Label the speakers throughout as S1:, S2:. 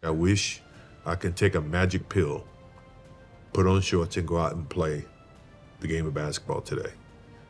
S1: I wish I could take a magic pill, put on shorts, and go out and play the game of basketball today,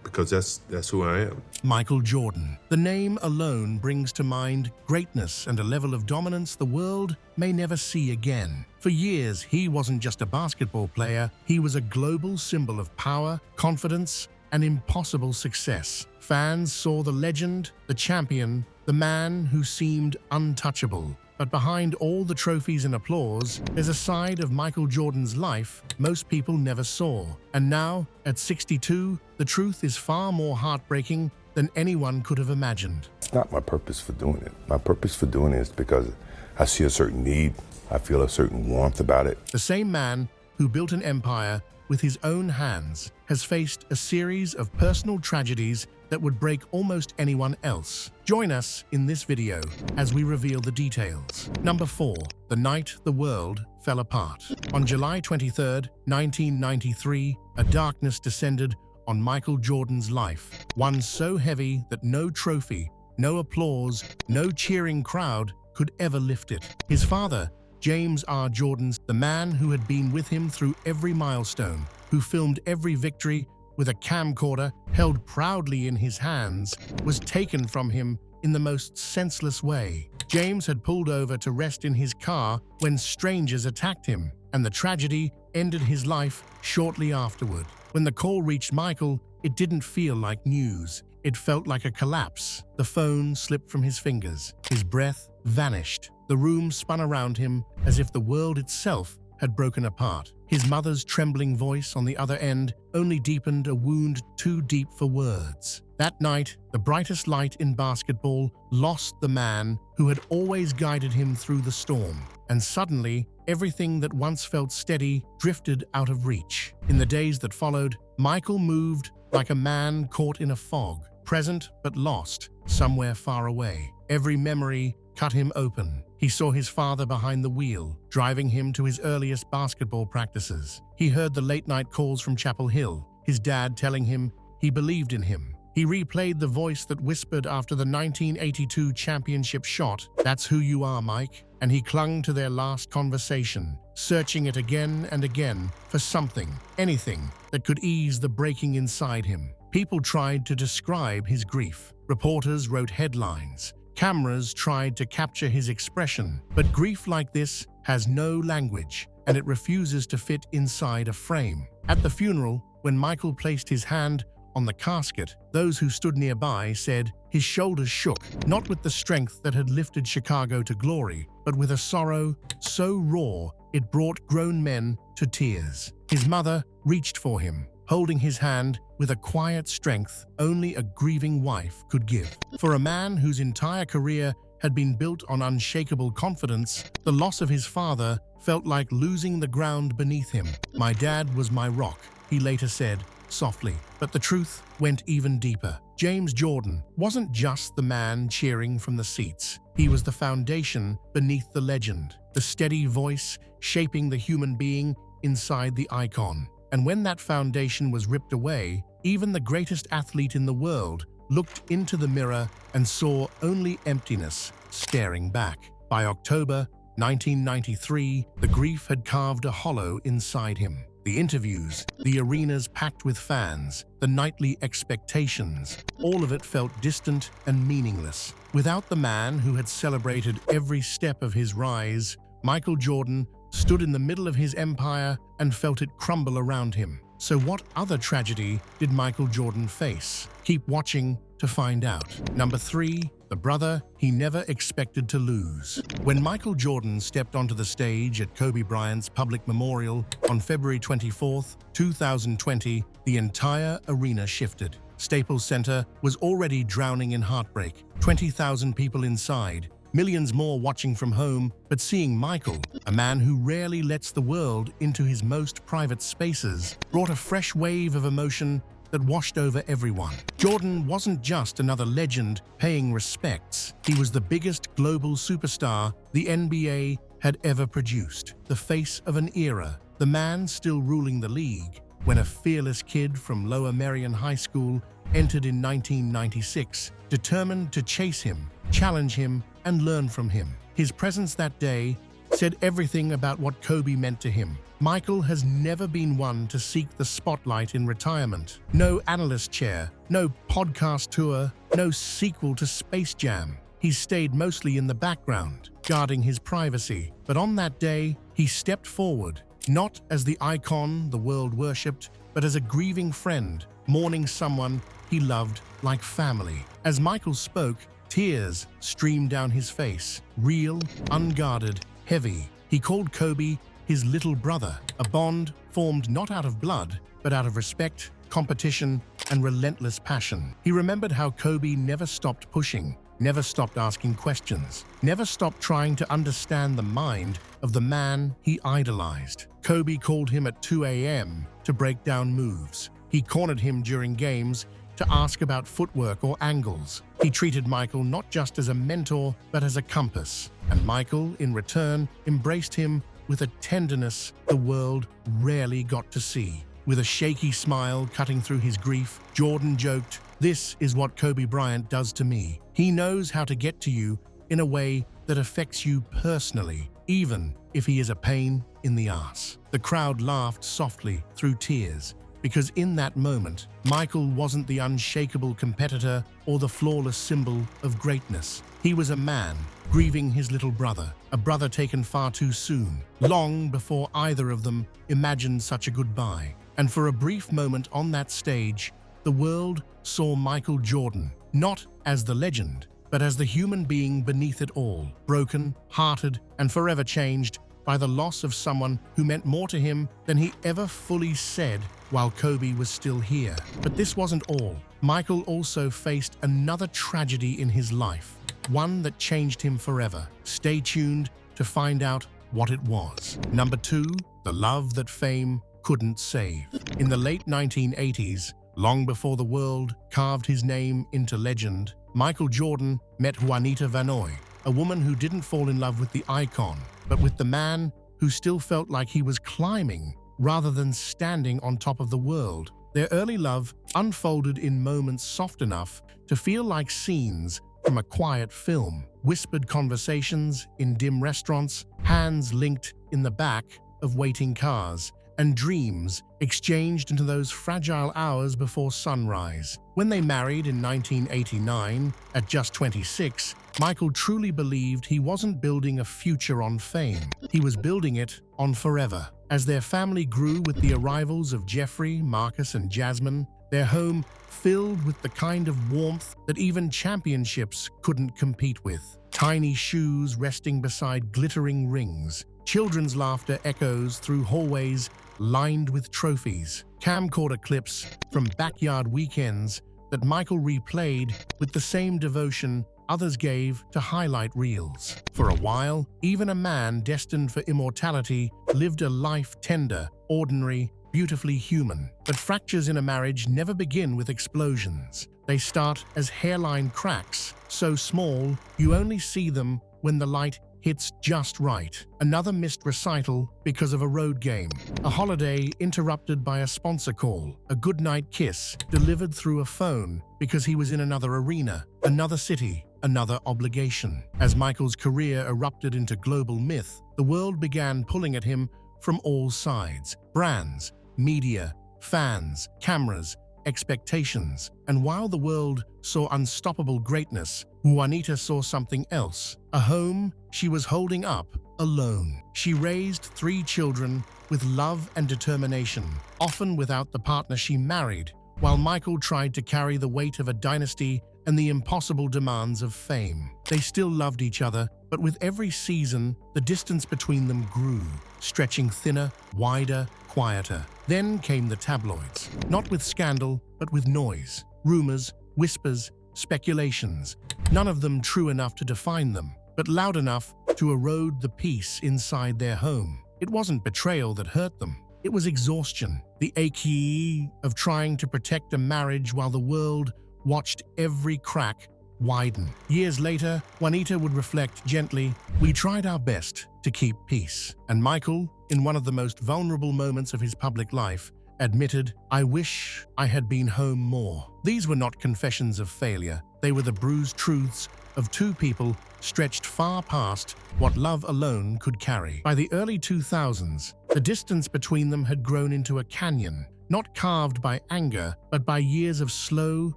S1: because that's who I am.
S2: Michael Jordan. The name alone brings to mind greatness and a level of dominance the world may never see again. For years, he wasn't just a basketball player, he was a global symbol of power, confidence, and impossible success. Fans saw the legend, the champion, the man who seemed untouchable. But behind all the trophies and applause, there's a side of Michael Jordan's life most people never saw. And now, at 62, the truth is far more heartbreaking than anyone could have imagined.
S3: It's not my purpose for doing it. My purpose for doing it is because I see a certain need. I feel a certain warmth about it.
S2: The same man who built an empire with his own hands has faced a series of personal tragedies that would break almost anyone else. Join us in this video as we reveal the details. Number 4. The night the world fell apart. On July 23, 1993, a darkness descended on Michael Jordan's life, one so heavy that no trophy, no applause, no cheering crowd could ever lift it. His father, James R. Jordan, the man who had been with him through every milestone, who filmed every victory with a camcorder held proudly in his hands, was taken from him in the most senseless way. James had pulled over to rest in his car when strangers attacked him, and the tragedy ended his life shortly afterward. When the call reached Michael, it didn't feel like news. It felt like a collapse. The phone slipped from his fingers. His breath vanished. The room spun around him as if the world itself had broken apart. His mother's trembling voice on the other end only deepened a wound too deep for words. That night, the brightest light in basketball lost the man who had always guided him through the storm. And suddenly, everything that once felt steady drifted out of reach. In the days that followed, Michael moved like a man caught in a fog, present but lost, somewhere far away. Every memory cut him open. He saw his father behind the wheel, driving him to his earliest basketball practices. He heard the late-night calls from Chapel Hill, his dad telling him he believed in him. He replayed the voice that whispered after the 1982 championship shot, "That's who you are, Mike." And he clung to their last conversation, searching it again and again for something, anything, that could ease the breaking inside him. People tried to describe his grief. Reporters wrote headlines. Cameras tried to capture his expression. But grief like this has no language, and it refuses to fit inside a frame. At the funeral, when Michael placed his hand on the casket, those who stood nearby said his shoulders shook, not with the strength that had lifted Chicago to glory, but with a sorrow so raw it brought grown men to tears. His mother reached for him, holding his hand with a quiet strength only a grieving wife could give. For a man whose entire career had been built on unshakable confidence, the loss of his father felt like losing the ground beneath him. "My dad was my rock," he later said, softly. But the truth went even deeper. James Jordan wasn't just the man cheering from the seats. He was the foundation beneath the legend, the steady voice shaping the human being inside the icon. And when that foundation was ripped away, even the greatest athlete in the world looked into the mirror and saw only emptiness staring back. By October 1993, the grief had carved a hollow inside him. The interviews, the arenas packed with fans, the nightly expectations, all of it felt distant and meaningless. Without the man who had celebrated every step of his rise, Michael Jordan stood in the middle of his empire and felt it crumble around him. So what other tragedy did Michael Jordan face? Keep watching to find out. Number 3. The brother he never expected to lose. When Michael Jordan stepped onto the stage at Kobe Bryant's public memorial on February 24, 2020, the entire arena shifted. Staples Center was already drowning in heartbreak. 20,000 people inside, millions more watching from home, but seeing Michael, a man who rarely lets the world into his most private spaces, brought a fresh wave of emotion that washed over everyone. Jordan wasn't just another legend paying respects. He was the biggest global superstar the NBA had ever produced, the face of an era, the man still ruling the league when a fearless kid from Lower Merion High School entered in 1996, determined to chase him, challenge him, and learn from him. His presence that day said everything about what Kobe meant to him. Michael has never been one to seek the spotlight in retirement. No analyst chair, no podcast tour, no sequel to Space Jam. He's stayed mostly in the background, guarding his privacy. But on that day, he stepped forward, not as the icon the world worshipped, but as a grieving friend, mourning someone he loved like family. As Michael spoke, tears streamed down his face, real, unguarded, heavy. He called Kobe his little brother, a bond formed not out of blood, but out of respect, competition, and relentless passion. He remembered how Kobe never stopped pushing, never stopped asking questions, never stopped trying to understand the mind of the man he idolized. Kobe called him at 2 a.m. to break down moves. He cornered him during games to ask about footwork or angles. He treated Michael not just as a mentor, but as a compass. And Michael, in return, embraced him with a tenderness the world rarely got to see. With a shaky smile cutting through his grief, Jordan joked, "This is what Kobe Bryant does to me. He knows how to get to you in a way that affects you personally, even if he is a pain in the ass." The crowd laughed softly through tears, because in that moment, Michael wasn't the unshakable competitor or the flawless symbol of greatness. He was a man grieving his little brother, a brother taken far too soon, long before either of them imagined such a goodbye. And for a brief moment on that stage, the world saw Michael Jordan, not as the legend, but as the human being beneath it all, broken, hearted, and forever changed by the loss of someone who meant more to him than he ever fully said while Kobe was still here. But this wasn't all. Michael also faced another tragedy in his life, one that changed him forever. Stay tuned to find out what it was. Number 2, the love that fame couldn't save. In the late 1980s, long before the world carved his name into legend, Michael Jordan met Juanita Vanoy, a woman who didn't fall in love with the icon, but with the man who still felt like he was climbing rather than standing on top of the world. Their early love unfolded in moments soft enough to feel like scenes from a quiet film. Whispered conversations in dim restaurants, hands linked in the back of waiting cars, and dreams exchanged into those fragile hours before sunrise. When they married in 1989, at just 26, Michael truly believed he wasn't building a future on fame. He was building it on forever. As their family grew with the arrivals of Jeffrey, Marcus, and Jasmine, their home filled with the kind of warmth that even championships couldn't compete with. Tiny shoes resting beside glittering rings, children's laughter echoes through hallways lined with trophies, camcorder clips from backyard weekends that Michael replayed with the same devotion others gave to highlight reels. For a while, even a man destined for immortality lived a life tender, ordinary, beautifully human. But fractures in a marriage never begin with explosions. They start as hairline cracks, so small you only see them when the light hits just right. Another missed recital because of a road game. A holiday interrupted by a sponsor call. A goodnight kiss delivered through a phone because he was in another arena, another city, another obligation. As Michael's career erupted into global myth, the world began pulling at him from all sides. Brands, media, fans, cameras, expectations. And while the world saw unstoppable greatness, Juanita saw something else. A home she was holding up alone. She raised 3 children with love and determination, often without the partner she married, while Michael tried to carry the weight of a dynasty and the impossible demands of fame. They still loved each other, but with every season, the distance between them grew, stretching thinner, wider, quieter. Then came the tabloids, not with scandal, but with noise, rumors, whispers, speculations, none of them true enough to define them, but loud enough to erode the peace inside their home. It wasn't betrayal that hurt them. It was exhaustion, the ache of trying to protect a marriage while the world watched every crack widen. Years later, Juanita would reflect gently, "We tried our best to keep peace." And Michael, in one of the most vulnerable moments of his public life, admitted, "I wish I had been home more." These were not confessions of failure. They were the bruised truths of two people stretched far past what love alone could carry. By the early 2000s, the distance between them had grown into a canyon, not carved by anger, but by years of slow,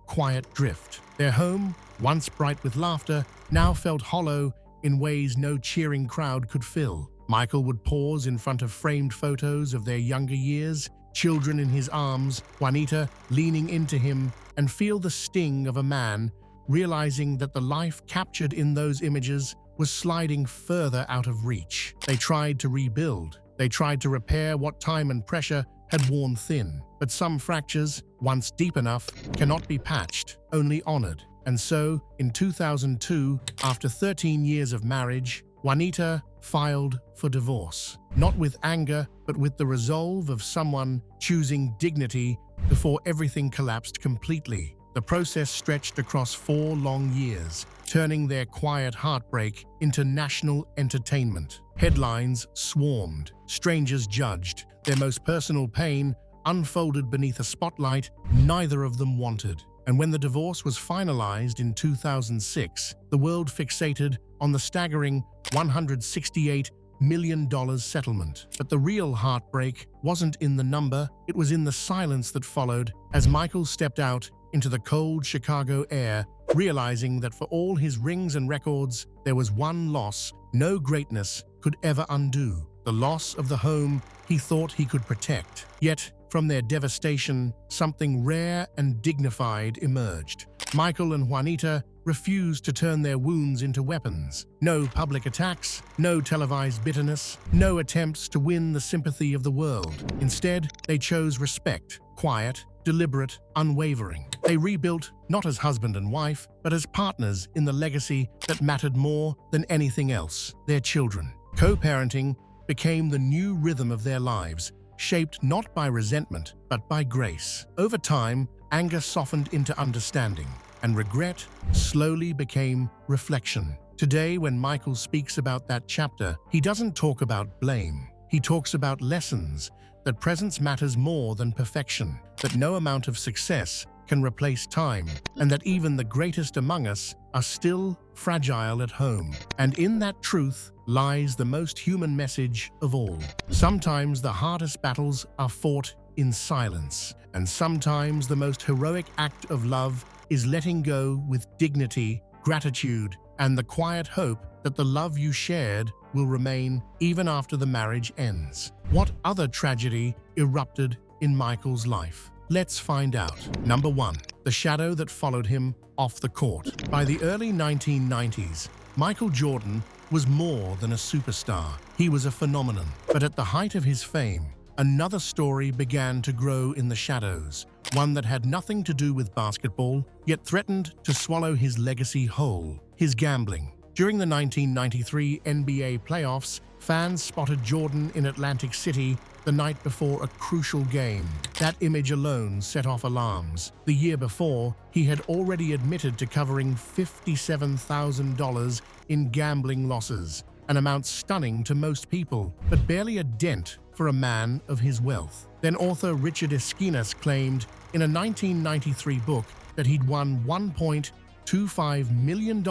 S2: quiet drift. Their home, once bright with laughter, now felt hollow in ways no cheering crowd could fill. Michael would pause in front of framed photos of their younger years, children in his arms, Juanita leaning into him, and feel the sting of a man realizing that the life captured in those images was sliding further out of reach. They tried to rebuild. They tried to repair what time and pressure had worn thin. But some fractures, once deep enough, cannot be patched, only honored. And so, in 2002, after 13 years of marriage, Juanita filed for divorce. Not with anger, but with the resolve of someone choosing dignity before everything collapsed completely. The process stretched across 4 long years, turning their quiet heartbreak into national entertainment. Headlines swarmed, strangers judged, their most personal pain unfolded beneath a spotlight neither of them wanted. And when the divorce was finalized in 2006, the world fixated on the staggering $168 million settlement. But the real heartbreak wasn't in the number, it was in the silence that followed as Michael stepped out into the cold Chicago air, realizing that for all his rings and records, there was one loss no greatness could ever undo: the loss of the home he thought he could protect. Yet, from their devastation, something rare and dignified emerged. Michael and Juanita refused to turn their wounds into weapons. No public attacks, no televised bitterness, no attempts to win the sympathy of the world. Instead, they chose respect, quiet, deliberate, unwavering. They rebuilt not as husband and wife, but as partners in the legacy that mattered more than anything else: their children. Co-parenting became the new rhythm of their lives, shaped not by resentment, but by grace. Over time, anger softened into understanding, and regret slowly became reflection. Today, when Michael speaks about that chapter, he doesn't talk about blame. He talks about lessons, that presence matters more than perfection, that no amount of success can replace time, and that even the greatest among us are still fragile at home. And in that truth lies the most human message of all. Sometimes the hardest battles are fought in silence, and sometimes the most heroic act of love is letting go with dignity, gratitude, and the quiet hope that the love you shared will remain even after the marriage ends. What other tragedy erupted in Michael's life? Let's find out. Number 1. The shadow that followed him off the court. By the early 1990s, Michael Jordan was more than a superstar. He was a phenomenon. But at the height of his fame, another story began to grow in the shadows, one that had nothing to do with basketball, yet threatened to swallow his legacy whole: his gambling. During the 1993 NBA playoffs, fans spotted Jordan in Atlantic City the night before a crucial game. That image alone set off alarms. The year before, he had already admitted to covering $57,000 in gambling losses, an amount stunning to most people, but barely a dent for a man of his wealth. Then author Richard Esquinas claimed in a 1993 book that he'd won $1.25 million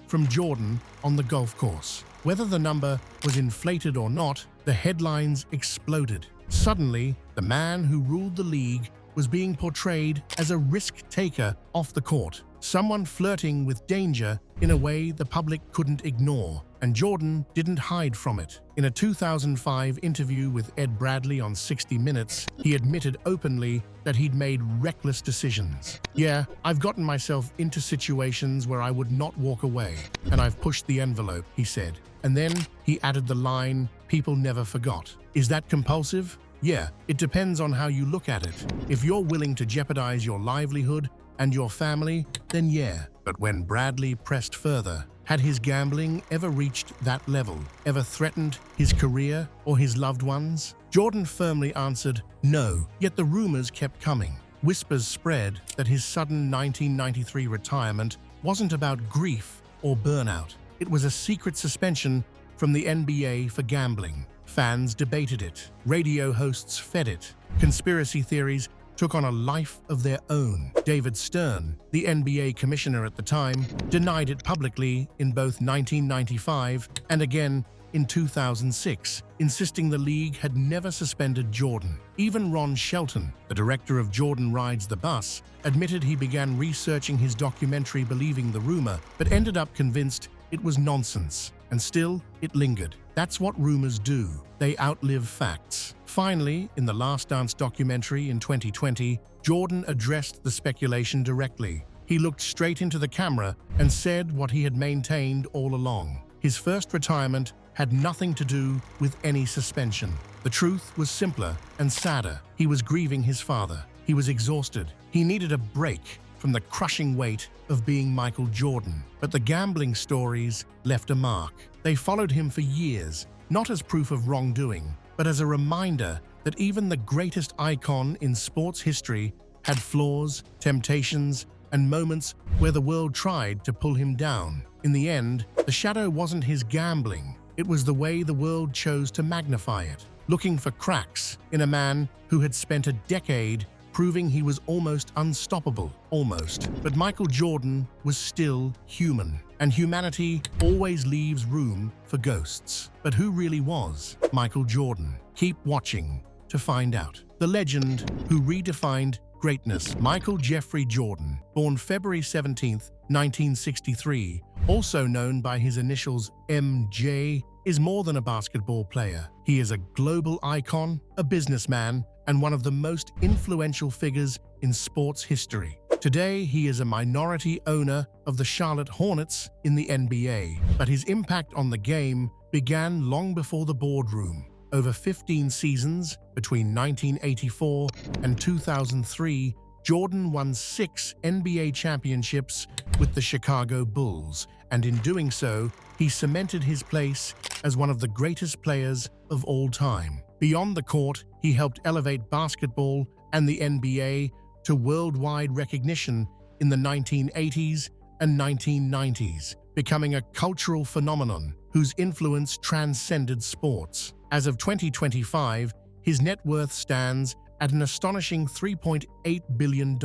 S2: from Jordan on the golf course. Whether the number was inflated or not, the headlines exploded. Suddenly, the man who ruled the league was being portrayed as a risk-taker off the court, someone flirting with danger in a way the public couldn't ignore, and Jordan didn't hide from it. In a 2005 interview with Ed Bradley on 60 Minutes, he admitted openly that he'd made reckless decisions. "Yeah, I've gotten myself into situations where I would not walk away, and I've pushed the envelope," he said. And then he added the line people never forgot. Is that compulsive? Yeah, it depends on how you look at it. If you're willing to jeopardize your livelihood and your family, then yeah. But when Bradley pressed further, had his gambling ever reached that level, ever threatened his career or his loved ones? Jordan firmly answered, no, yet the rumors kept coming. Whispers spread that his sudden 1993 retirement wasn't about grief or burnout. It was a secret suspension from the NBA for gambling. Fans debated it. Radio hosts fed it. Conspiracy theories took on a life of their own. David Stern, the NBA commissioner at the time, denied it publicly in both 1995 and again in 2006, insisting the league had never suspended Jordan. Even Ron Shelton, the director of Jordan Rides the Bus, admitted he began researching his documentary believing the rumor, but ended up convinced it was nonsense. And still, it lingered. That's what rumors do. They outlive facts. Finally, in the Last Dance documentary in 2020, Jordan addressed the speculation directly. He looked straight into the camera and said what he had maintained all along. His first retirement had nothing to do with any suspension. The truth was simpler and sadder. He was grieving his father. He was exhausted. He needed a break from the crushing weight of being Michael Jordan. But the gambling stories left a mark. They followed him for years, not as proof of wrongdoing, but as a reminder that even the greatest icon in sports history had flaws, temptations, and moments where the world tried to pull him down. In the end, the shadow wasn't his gambling. It was the way the world chose to magnify it, looking for cracks in a man who had spent a decade proving he was almost unstoppable, almost. But Michael Jordan was still human, and humanity always leaves room for ghosts. But who really was Michael Jordan? Keep watching to find out. The legend who redefined greatness. Michael Jeffrey Jordan, born February 17, 1963, also known by his initials MJ, is more than a basketball player. He is a global icon, a businessman, and one of the most influential figures in sports history. Today, he is a minority owner of the Charlotte Hornets in the NBA, but his impact on the game began long before the boardroom. Over 15 seasons, between 1984 and 2003, Jordan won 6 NBA championships with the Chicago Bulls, and in doing so, he cemented his place as one of the greatest players of all time. Beyond the court, he helped elevate basketball and the NBA to worldwide recognition in the 1980s and 1990s, becoming a cultural phenomenon whose influence transcended sports. As of 2025, his net worth stands at an astonishing $3.8 billion,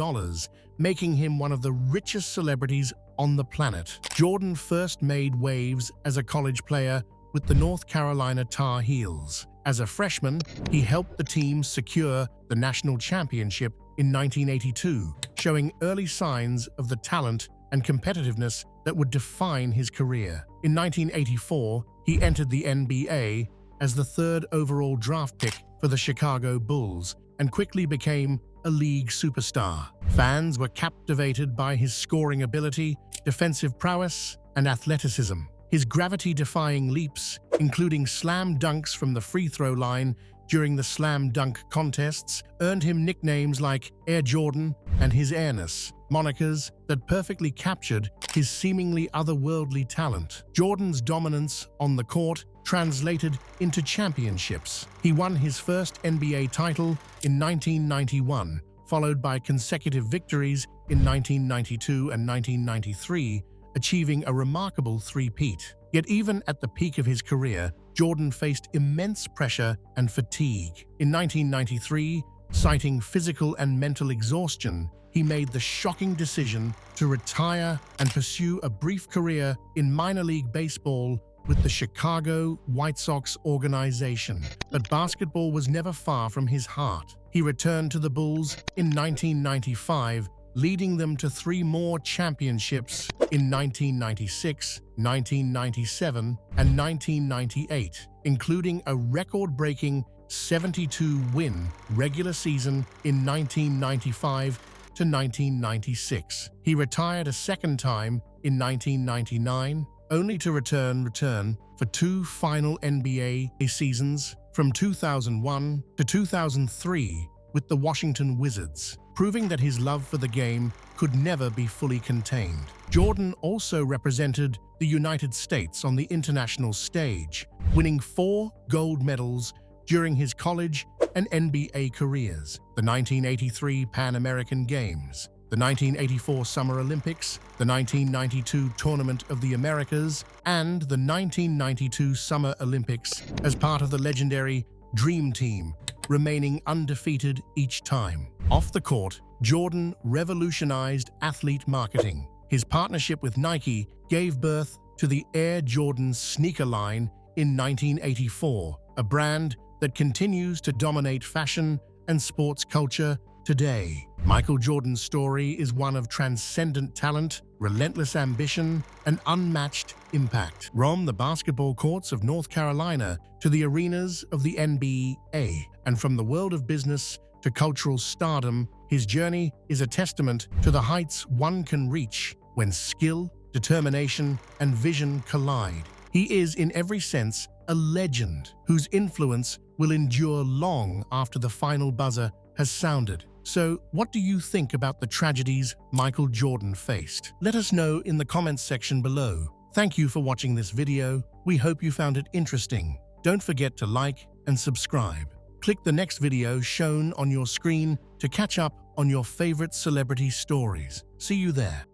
S2: making him one of the richest celebrities on the planet. Jordan first made waves as a college player with the North Carolina Tar Heels. As a freshman, he helped the team secure the national championship in 1982, showing early signs of the talent and competitiveness that would define his career. In 1984, he entered the NBA as the 3rd overall draft pick for the Chicago Bulls and quickly became a league superstar. Fans were captivated by his scoring ability, defensive prowess, and athleticism. His gravity-defying leaps, including slam dunks from the free throw line during the slam dunk contests, earned him nicknames like Air Jordan and his Airness, monikers that perfectly captured his seemingly otherworldly talent. Jordan's dominance on the court translated into championships. He won his first NBA title in 1991, followed by consecutive victories in 1992 and 1993, achieving a remarkable three-peat. Yet even at the peak of his career, Jordan faced immense pressure and fatigue. In 1993, citing physical and mental exhaustion, he made the shocking decision to retire and pursue a brief career in minor league baseball with the Chicago White Sox organization. But basketball was never far from his heart. He returned to the Bulls in 1995, leading them to 3 more championships in 1996, 1997, and 1998, including a record-breaking 72-win regular season in 1995 to 1996. He retired a second time in 1999, only to return for 2 final NBA seasons from 2001 to 2003 with the Washington Wizards, proving that his love for the game could never be fully contained. Jordan also represented the United States on the international stage, winning 4 gold medals during his college and NBA careers: the 1983 Pan American Games, the 1984 Summer Olympics, the 1992 Tournament of the Americas, and the 1992 Summer Olympics as part of the legendary Dream Team, remaining undefeated each time. Off the court, Jordan revolutionized athlete marketing. His partnership with Nike gave birth to the Air Jordan sneaker line in 1984, a brand that continues to dominate fashion and sports culture today. Michael Jordan's story is one of transcendent talent, relentless ambition, and unmatched impact. From the basketball courts of North Carolina to the arenas of the NBA, and from the world of business to cultural stardom, his journey is a testament to the heights one can reach when skill, determination, and vision collide. He is, in every sense, a legend whose influence will endure long after the final buzzer has sounded. So, what do you think about the tragedies Michael Jordan faced? Let us know in the comments section below. Thank you for watching this video. We hope you found it interesting. Don't forget to like and subscribe. Click the next video shown on your screen to catch up on your favorite celebrity stories. See you there.